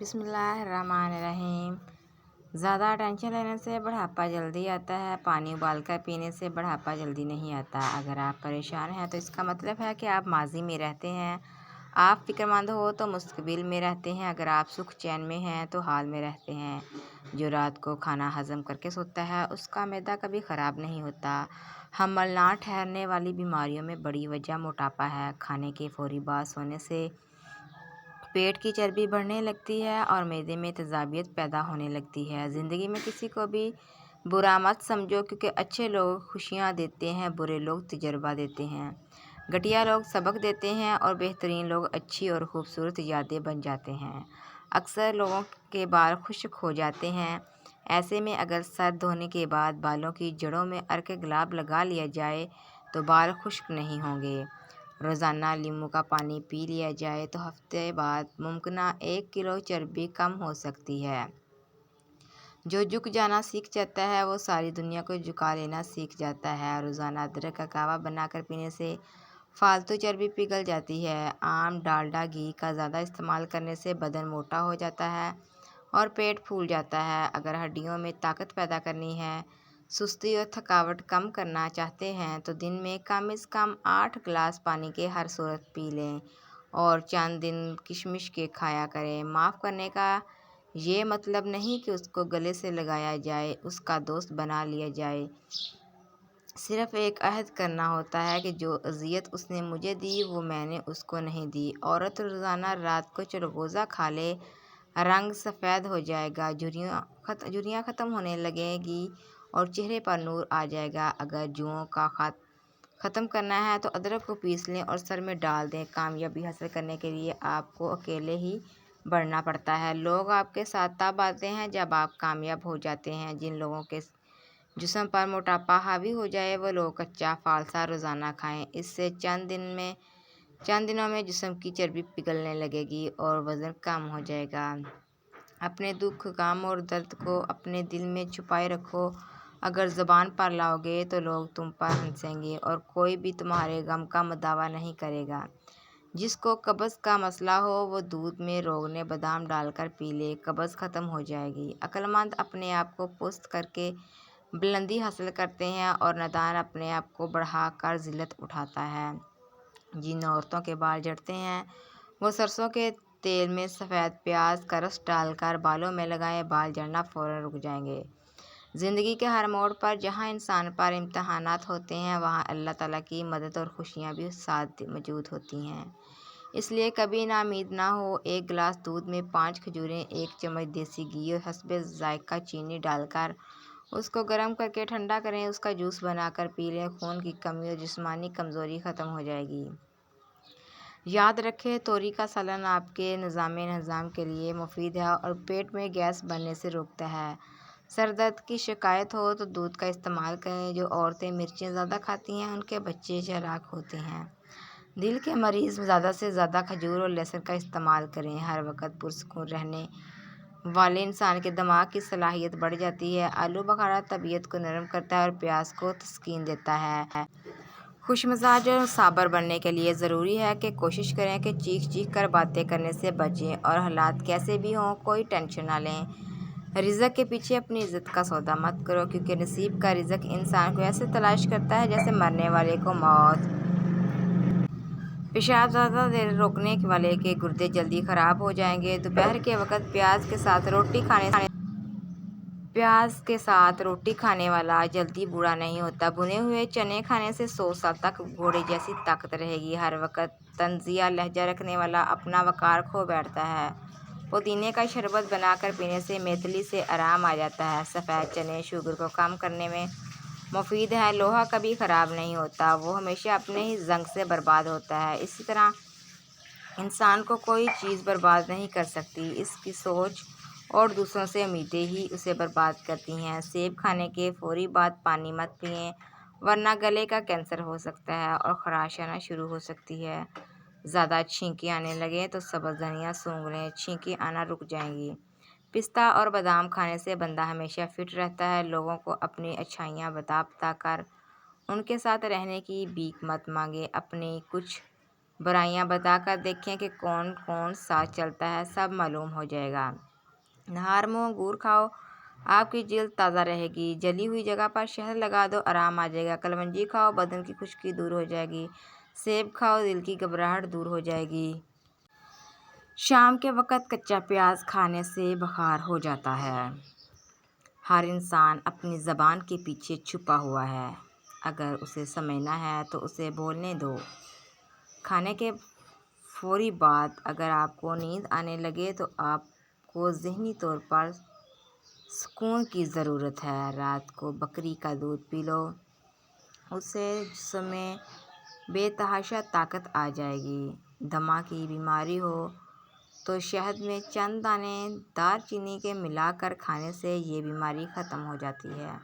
بسم اللہ الرحمن الرحیم۔ زیادہ ٹینشن لینے سے بڑھاپا جلدی آتا ہے۔ پانی ابال کر پینے سے بڑھاپا جلدی نہیں آتا۔ اگر آپ پریشان ہیں تو اس کا مطلب ہے کہ آپ ماضی میں رہتے ہیں۔ آپ فکر مند ہو تو مستقبل میں رہتے ہیں۔ اگر آپ سکھ چین میں ہیں تو حال میں رہتے ہیں۔ جو رات کو کھانا ہضم کر کے سوتا ہے اس کا معدہ کبھی خراب نہیں ہوتا۔ حمل نہ ٹھہرنے والی بیماریوں میں بڑی وجہ موٹاپا ہے۔ کھانے کے فوری بعد سونے سے پیٹ کی چربی بڑھنے لگتی ہے اور معدے میں تیزابیت پیدا ہونے لگتی ہے۔ زندگی میں کسی کو بھی برا مت سمجھو، کیونکہ اچھے لوگ خوشیاں دیتے ہیں، برے لوگ تجربہ دیتے ہیں، گھٹیا لوگ سبق دیتے ہیں اور بہترین لوگ اچھی اور خوبصورت یادیں بن جاتے ہیں۔ اکثر لوگوں کے بال خشک ہو جاتے ہیں۔ ایسے میں اگر سر دھونے کے بعد بالوں کی جڑوں میں عرق گلاب لگا لیا جائے تو بال خشک نہیں ہوں گے۔ روزانہ لیموں کا پانی پی لیا جائے تو ہفتے بعد ممکنہ 1 کلو چربی کم ہو سکتی ہے۔ جو جھک جانا سیکھ جاتا ہے وہ ساری دنیا کو جھکا لینا سیکھ جاتا ہے۔ روزانہ ادرک کا قہوہ بنا کر پینے سے فالتو چربی پگھل جاتی ہے۔ آم، ڈالڈا، گھی کا زیادہ استعمال کرنے سے بدن موٹا ہو جاتا ہے اور پیٹ پھول جاتا ہے۔ اگر ہڈیوں میں طاقت پیدا کرنی ہے، سستی اور تھکاوٹ کم کرنا چاہتے ہیں تو دن میں کم از کم 8 گلاس پانی کے ہر صورت پی لیں اور چند دن کشمش کے کھایا کریں۔ معاف کرنے کا یہ مطلب نہیں کہ اس کو گلے سے لگایا جائے، اس کا دوست بنا لیا جائے۔ صرف ایک عہد کرنا ہوتا ہے کہ جو اذیت اس نے مجھے دی وہ میں نے اس کو نہیں دی۔ عورت روزانہ رات کو چرگوزہ کھا لے، رنگ سفید ہو جائے گا، جھریاں ختم ہونے لگیں گی اور چہرے پر نور آ جائے گا۔ اگر جوؤں کا ختم کرنا ہے تو ادرک کو پیس لیں اور سر میں ڈال دیں۔ کامیابی حاصل کرنے کے لیے آپ کو اکیلے ہی بڑھنا پڑتا ہے۔ لوگ آپ کے ساتھ تب آتے ہیں جب آپ کامیاب ہو جاتے ہیں۔ جن لوگوں کے جسم پر موٹاپا حاوی ہو جائے وہ لوگ کچا فالسا روزانہ کھائیں۔ اس سے چند دنوں میں جسم کی چربی پگھلنے لگے گی اور وزن کم ہو جائے گا۔ اپنے دکھ، غم اور درد کو اپنے دل میں چھپائے رکھو۔ اگر زبان پر لاؤ گے تو لوگ تم پر ہنسیں گے اور کوئی بھی تمہارے غم کا مداوع نہیں کرے گا۔ جس کو قبض کا مسئلہ ہو وہ دودھ میں روغن بادام ڈال کر پی لے، قبض ختم ہو جائے گی۔ عقل مند اپنے آپ کو پست کر کے بلندی حاصل کرتے ہیں اور نادان اپنے آپ کو بڑھا کر ذلت اٹھاتا ہے۔ جن عورتوں کے بال جھڑتے ہیں وہ سرسوں کے تیل میں سفید پیاز کا رس ڈال کر بالوں میں لگائیں، بال جھڑنا فوراً رک جائیں گے۔ زندگی کے ہر موڑ پر جہاں انسان پر امتحانات ہوتے ہیں وہاں اللہ تعالیٰ کی مدد اور خوشیاں بھی ساتھ موجود ہوتی ہیں۔ اس لیے کبھی ناامید نہ ہو۔ 1 گلاس دودھ میں 5 کھجوریں، 1 چمچ دیسی گھی اور حسب ذائقہ چینی ڈال کر اس کو گرم کر کے ٹھنڈا کریں، اس کا جوس بنا کر پی لیں۔ خون کی کمی اور جسمانی کمزوری ختم ہو جائے گی۔ یاد رکھیں، توری کا سالن آپ کے نظام ہضم کے لیے مفید ہے اور پیٹ میں گیس بننے سے روکتا ہے۔ سر درد کی شکایت ہو تو دودھ کا استعمال کریں۔ جو عورتیں مرچیں زیادہ کھاتی ہیں ان کے بچے چالاک ہوتے ہیں۔ دل کے مریض زیادہ سے زیادہ کھجور اور لہسن کا استعمال کریں۔ ہر وقت پرسکون رہنے والے انسان کے دماغ کی صلاحیت بڑھ جاتی ہے۔ آلو بخارا طبیعت کو نرم کرتا ہے اور پیاس کو تسکین دیتا ہے۔ خوش مزاج اور صابر بننے کے لیے ضروری ہے کہ کوشش کریں کہ چیخ چیخ کر باتیں کرنے سے بچیں اور حالات کیسے بھی ہوں کوئی ٹینشن نہ لیں۔ رزق کے پیچھے اپنی عزت کا سودا مت کرو، کیونکہ نصیب کا رزق انسان کو ایسے تلاش کرتا ہے جیسے مرنے والے کو موت۔ پیشاب زیادہ دیر روکنے والے کے گردے جلدی خراب ہو جائیں گے۔ دوپہر کے وقت پیاز کے ساتھ روٹی کھانے والا جلدی بوڑھا نہیں ہوتا۔ بھنے ہوئے چنے کھانے سے 100 سال تک گھوڑے جیسی طاقت رہے گی۔ ہر وقت طنزیہ لہجہ رکھنے والا اپنا وقار کھو بیٹھتا ہے۔ پودینے کا شربت بنا کر پینے سے معطلی سے آرام آ جاتا ہے۔ سفید چنے شوگر کو کم کرنے میں مفید ہیں۔ لوہا کبھی خراب نہیں ہوتا، وہ ہمیشہ اپنے ہی زنگ سے برباد ہوتا ہے۔ اسی طرح انسان کو کوئی چیز برباد نہیں کر سکتی، اس کی سوچ اور دوسروں سے امیدیں ہی اسے برباد کرتی ہیں۔ سیب کھانے کے فوری بعد پانی مت پئیں ورنہ گلے کا کینسر ہو سکتا ہے اور خراش آنا شروع ہو سکتی ہے۔ زیادہ چھینکیں آنے لگیں تو سبز دھنیا سونگھ لیں، چھینکیں آنا رک جائیں گی۔ پستہ اور بادام کھانے سے بندہ ہمیشہ فٹ رہتا ہے۔ لوگوں کو اپنی اچھائیاں بتا کر ان کے ساتھ رہنے کی بھیک مت مانگیں، اپنی کچھ बुराइयां बताकर देखें कि कौन कौन साथ चलता है, सब मालूम हो जाएगा। नहार मुँह अंगूर खाओ, आपकी जल्द ताज़ा रहेगी। जली हुई जगह पर शहद लगा दो, आराम आ जाएगा। कलवंजी खाओ, बदन की खुश्की दूर हो जाएगी। सेब खाओ, दिल की घबराहट दूर हो जाएगी। शाम के वक़्त कच्चा प्याज खाने से बुखार हो जाता है। हर इंसान अपनी ज़बान के पीछे छुपा हुआ है, अगर उसे समझना है तो उसे बोलने दो। खाने के फौरी बाद अगर आपको नींद आने लगे तो आपको ज़हनी तौर पर सुकून की ज़रूरत है। रात को बकरी का दूध पी लो, उससे जिस्म में बेतहाशा ताकत आ जाएगी। दमा की बीमारी हो तो शहद में चंद दाने दालचीनी के मिलाकर खाने से ये बीमारी ख़त्म हो जाती है।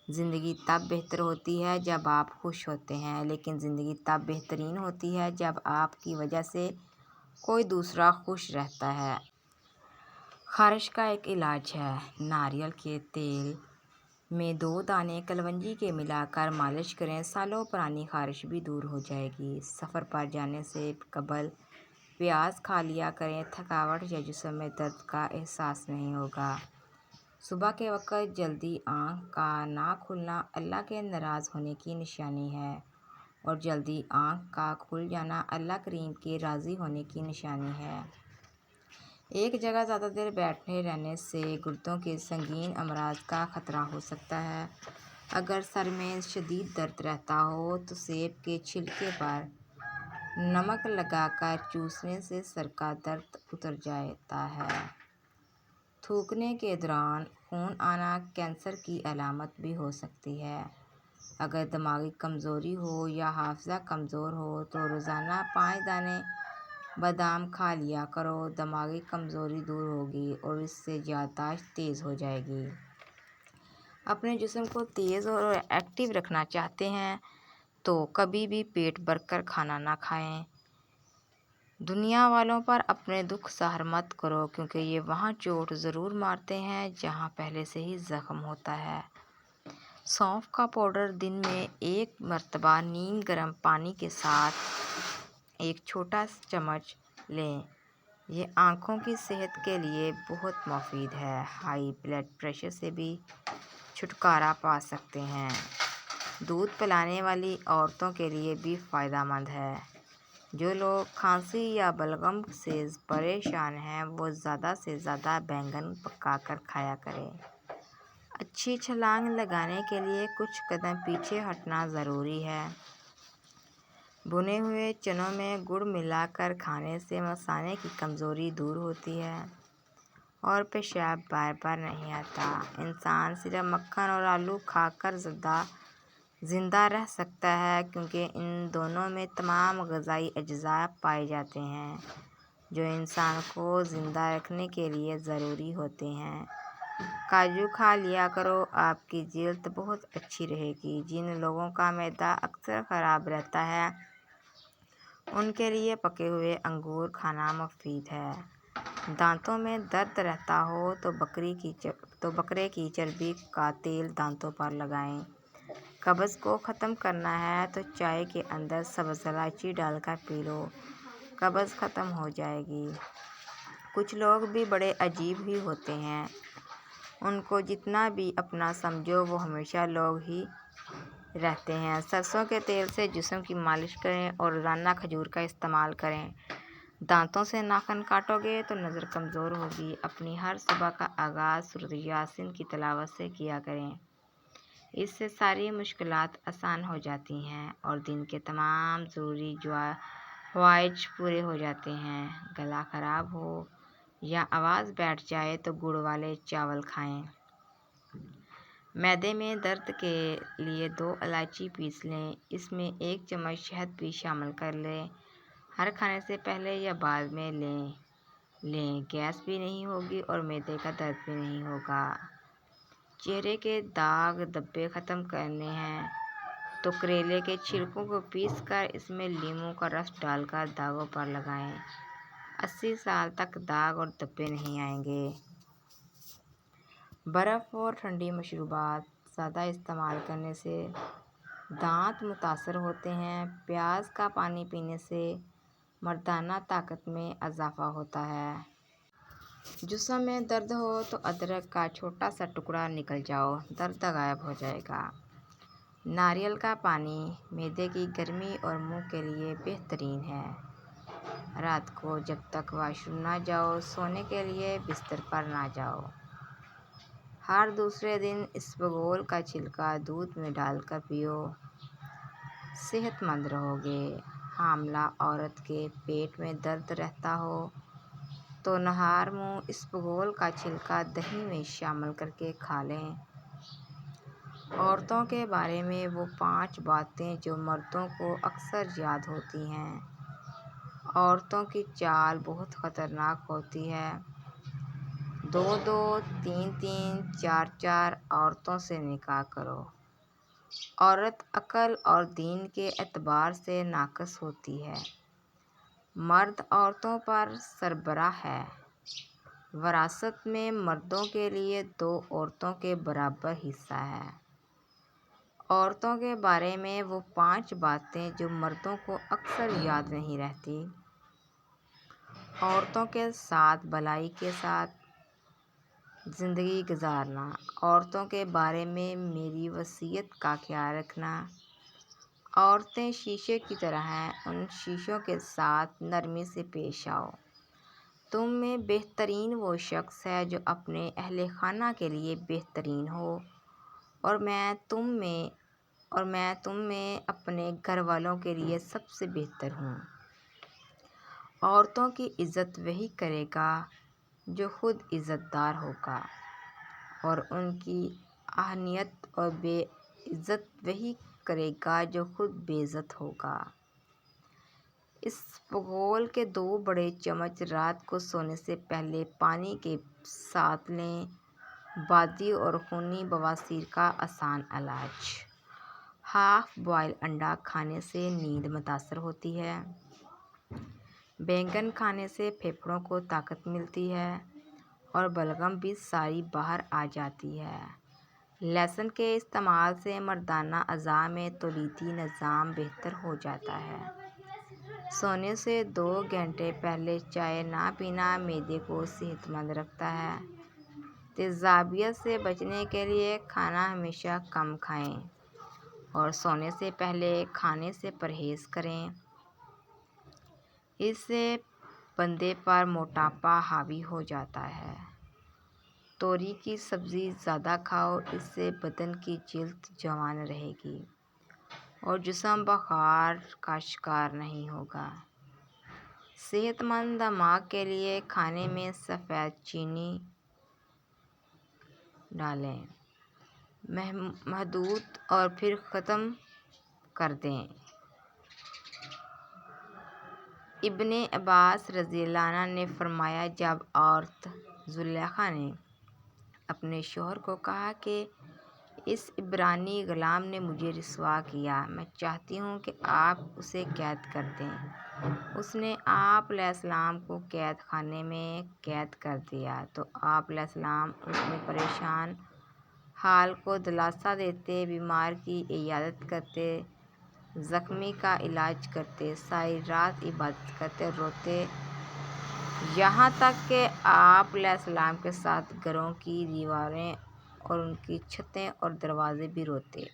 ज़िंदगी तब बेहतर होती है जब आप खुश होते हैं, लेकिन ज़िंदगी तब बेहतरीन होती है जब आपकी वजह से कोई दूसरा खुश रहता है। ख़ारिश का एक इलाज है। नारियल के तेल में 2 दाने कलवंजी के मिलाकर मालिश करें, सालों पुरानी ख़ारिश भी दूर हो जाएगी। सफ़र पर जाने से कबल प्याज खा लिया करें, थकावट या जिस्म में दर्द का एहसास नहीं होगा। सुबह के वक़्त जल्दी आँख का ना खुलना अल्लाह के नाराज़ होने की निशानी है, और जल्दी आँख का खुल जाना अल्लाह करीम के राज़ी होने की निशानी है। एक जगह ज़्यादा देर बैठे रहने से गुर्दों के संगीन अमराज का ख़तरा हो सकता है। अगर सर में शदीद दर्द रहता हो तो सेब के छिलके पर नमक लगाकर चूसने से सर का दर्द उतर जाता है। थूकने के दौरान खून आना कैंसर की अलामत भी हो सकती है। अगर दिमागी कमज़ोरी हो या हाफ़िज़ा कमज़ोर हो तो रोज़ाना 5 दाने बादाम खा लिया करो। दिमागी कमज़ोरी दूर होगी और इससे याददाश्त तेज़ हो जाएगी। अपने जिस्म को तेज़ और एक्टिव रखना चाहते हैं तो कभी भी पेट भरकर खाना ना खाएं। दुनिया वालों पर अपने दुख ज़ाहिर मत करो, क्योंकि ये वहाँ चोट ज़रूर मारते हैं जहाँ पहले से ही ज़ख्म होता है। सौंफ का पाउडर दिन में 1 मरतबा नीम गर्म पानी के साथ 1 छोटा चम्मच लें। ये आँखों की सेहत के लिए बहुत मुफीद है। हाई ब्लड प्रेशर से भी छुटकारा पा सकते हैं। दूध पिलाने वाली औरतों के लिए भी फ़ायदेमंद है। जो लोग खांसी या बलगम से परेशान हैं वो ज़्यादा से ज़्यादा बैंगन पकाकर खाया करें। अच्छी छलांग लगाने के लिए कुछ कदम पीछे हटना ज़रूरी है। भुने हुए चनों में गुड़ मिलाकर खाने से मसाने की कमज़ोरी दूर होती है और पेशाब बार बार नहीं आता। इंसान सिर्फ मक्खन और आलू खाकर ज़िंदा रह सकता है, क्योंकि इन दोनों में तमाम ग़िज़ाई अज्जा पाए जाते हैं जो इंसान को ज़िंदा रखने के लिए ज़रूरी होते हैं। काजू खा लिया करो, आपकी जल्द बहुत अच्छी रहेगी। जिन लोगों का मैदा अक्सर ख़राब रहता है उनके लिए पके हुए अंगूर खाना मुफीद है। दांतों में दर्द रहता हो तो बकरे की चर्बी का तेल दांतों पर लगाएं। कब्ज़ को ख़त्म करना है तो चाय के अंदर सब्ज़ इलायची डालकर पी लो, कब्ज़ ख़त्म हो जाएगी। कुछ लोग भी बड़े अजीब ही होते हैं, उनको जितना भी अपना समझो वो हमेशा लोग ही रहते हैं। सरसों के तेल से जिस्म की मालिश करें और रोज़ाना खजूर का इस्तेमाल करें। दांतों से नाखून काटोगे तो नज़र कमज़ोर होगी। अपनी हर सुबह का आगाज़ सूरत यासीन की तिलावत से किया करें, इससे सारी मुश्किलात आसान हो जाती हैं और दिन के तमाम ज़रूरी ख्वाहिश पूरे हो जाते हैं। गला ख़राब हो या आवाज़ बैठ जाए तो गुड़ वाले चावल खाएं। मैदे में दर्द के लिए 2 इलायची पीस लें, इसमें 1 चम्मच शहद भी शामिल कर लें। हर खाने से पहले या बाद में लें। गैस भी नहीं होगी और मैदे का दर्द भी नहीं होगा। चेहरे के दाग धब्बे ख़त्म करने हैं तो करेले के छिलकों को पीसकर इसमें नींबू का रस डालकर दागों पर लगाएं। 80 साल तक दाग और धब्बे नहीं आएंगे। बर्फ़ और ठंडी मशरूबात ज़्यादा इस्तेमाल करने से दांत मुतासर होते हैं। प्याज का पानी पीने से मर्दाना ताकत में इजाफा होता है। जिस्म में दर्द हो तो अदरक का छोटा सा टुकड़ा निकल जाओ, दर्द गायब हो जाएगा। नारियल का पानी मैदे की गर्मी और मुंह के लिए बेहतरीन है। रात को जब तक वॉशरूम ना जाओ, सोने के लिए बिस्तर पर ना जाओ। हर दूसरे दिन इसबगोल का छिलका दूध में डालकर पियो, सेहतमंद रहोगे। हामला औरत के पेट में दर्द रहता हो तो नहार मुंह इसबगोल का छिलका दही में शामिल करके खा लें। औरतों के बारे में वो 5 बातें जो मर्दों को अक्सर याद होती हैं। औरतों की चाल बहुत ख़तरनाक होती है। 2-2, 3-3, 4-4 औरतों से निकाह करो। औरत अक्ल और दीन के एतबार से नाक़िस होती है। मर्द औरतों पर सरबराह है। वरासत में मर्दों के लिए 2 औरतों के बराबर हिस्सा है। औरतों के बारे में वो 5 बातें जो मर्दों को अक्सर याद नहीं रहती। औरतों के साथ भलाई के साथ ज़िंदगी गुजारना। औरतों के बारे में मेरी वसीयत का ख्याल रखना। औरतें शीशे की तरह हैं, उन शीशों के साथ नरमी से पेश आओ। तुम में बेहतरीन वो शख्स है जो अपने अहले खाना के लिए बेहतरीन हो, और मैं तुम में अपने घर वालों के लिए सबसे बेहतर हूँ। औरतों की इज़्ज़त वही करेगा जो खुद इज़्ज़तदार होगा, और उनकी आहनियत और बेइज़्ज़त वही करेगा जो खुद बेइज़्ज़त होगा। इसबगोल के 2 बड़े चम्मच रात को सोने से पहले पानी के साथ लें। बादी और खूनी बवासीर का आसान इलाज। हाफ बॉयल अंडा खाने से नींद मुतासर होती है। बैंगन खाने से फेफड़ों को ताकत मिलती है और बलगम भी सारी बाहर आ जाती है। लहसुन के इस्तेमाल से मर्दाना अज़ा में तौलीदी निज़ाम बेहतर हो जाता है। सोने से 2 घंटे पहले चाय ना पीना मैदे को सेहतमंद रखता है। तेज़ाबियत से बचने के लिए खाना हमेशा कम खाएं और सोने से पहले खाने से परहेज़ करें। इससे बंदे पर मोटापा हावी हो जाता है। तोरी की सब्ज़ी ज़्यादा खाओ, इससे बदन की जिल्द जवान रहेगी और जिस्म बुखार का शिकार नहीं होगा। सेहतमंद दिमाग के लिए खाने में सफ़ेद चीनी डालें, महदूद और फिर ख़त्म कर दें। इब्ने अब्बास रज़ियल्लाहु अन्हु ने फरमाया, जब औरत ज़ुलेखा ने अपने शौहर को कहा कि इस इब्रानी ग़ुलाम ने मुझे रुसवा किया, मैं चाहती हूँ कि आप उसे कैद कर दें। उसने आप अलैहिस्सलाम को कैद खाने में कैद कर दिया तो आप अलैहिस्सलाम उसमें परेशान हाल को दिलासा देते, बीमार की इयादत करते, ज़ख्मी का इलाज करते, सारी रात इबादत करते, रोते, यहाँ तक कि आप अलैहिस्सलाम के साथ घरों की दीवारें और उनकी छतें और दरवाज़े भी रोते।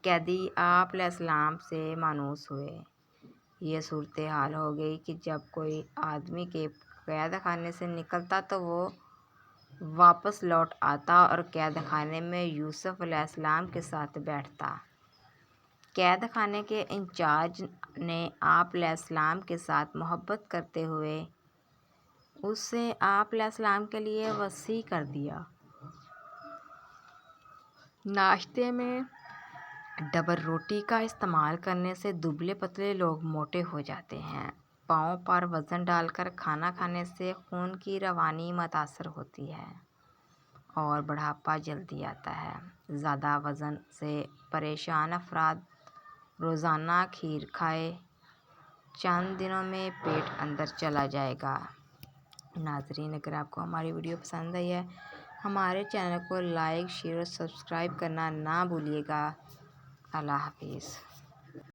कैदी आप अलैहिस्सलाम से मायूस हुए। ये सूरत हाल हो गई कि जब कोई आदमी के कैद खाने से निकलता तो वो वापस लौट आता और कैद खाने में यूसुफ अलैहिस्सलाम के साथ बैठता। कैद खाने के इंचार्ज ने आप अलैहिस्सलाम के साथ मोहब्बत करते हुए उसे आप अलैहिस्सलाम के लिए वसी कर दिया। नाश्ते में डबल रोटी का इस्तेमाल करने से दुबले पतले लोग मोटे हो जाते हैं। पाँव पर वज़न डालकर खाना खाने से खून की रवानी मुतासर होती है और बुढ़ापा जल्दी आता है। ज़्यादा वज़न से परेशान अफराद रोज़ाना खीर खाए, चंद दिनों में पेट अंदर चला जाएगा। नाज़रीन, अगर आपको हमारी वीडियो पसंद आई है, हमारे चैनल को लाइक, शेयर और सब्सक्राइब करना ना भूलिएगा। اللہ حافظ.